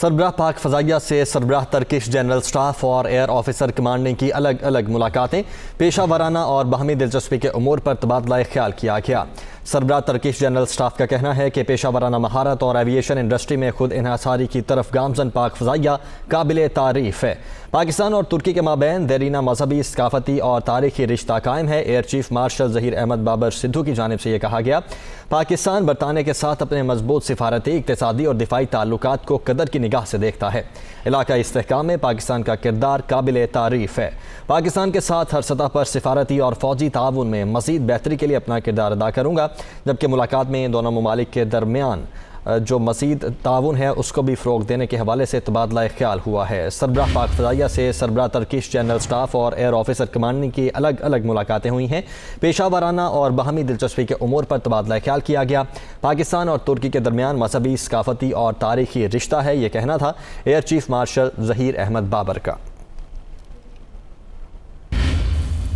سربراہ پاک فضائیہ سے سربراہ ترکش جنرل سٹاف اور ایئر آفیسر کمانڈنگ کی الگ الگ ملاقاتیں، پیشہ ورانہ اور باہمی دلچسپی کے امور پر تبادلہ خیال کیا گیا۔ سربراہ ترکش جنرل سٹاف کا کہنا ہے کہ پیشہ ورانہ مہارت اور ایوییشن انڈسٹری میں خود انحصاری کی طرف گامزن پاک فضائیہ قابل تعریف ہے۔ پاکستان اور ترکی کے مابین دیرینہ مذہبی، ثقافتی اور تاریخی رشتہ قائم ہے۔ Air chief marshal Zaheer Ahmed Babar Sidhu کی جانب سے یہ کہا گیا، پاکستان برطانیہ کے ساتھ اپنے مضبوط سفارتی، اقتصادی اور دفاعی تعلقات کو قدر کی نگاہ سے دیکھتا ہے۔ علاقائی استحکام میں پاکستان کا کردار قابل تعریف ہے۔ پاکستان کے ساتھ ہر سطح پر سفارتی اور فوجی تعاون میں مزید بہتری کے لیے اپنا کردار ادا کروں گا، جبکہ ملاقات میں دونوں ممالک کے درمیان جو مزید تعاون ہے اس کو بھی فروغ دینے کے حوالے سے تبادلہ خیال ہوا ہے۔ سربراہ پاک فضائیہ سے سربراہ ترکش جنرل سٹاف اور ایئر آفیسر کمانڈنگ کی الگ الگ ملاقاتیں ہوئی ہیں۔ پیشہ ورانہ اور باہمی دلچسپی کے امور پر تبادلہ خیال کیا گیا۔ پاکستان اور ترکی کے درمیان مذہبی، ثقافتی اور تاریخی رشتہ ہے، یہ کہنا تھا air chief marshal Zaheer Ahmed Babar کا۔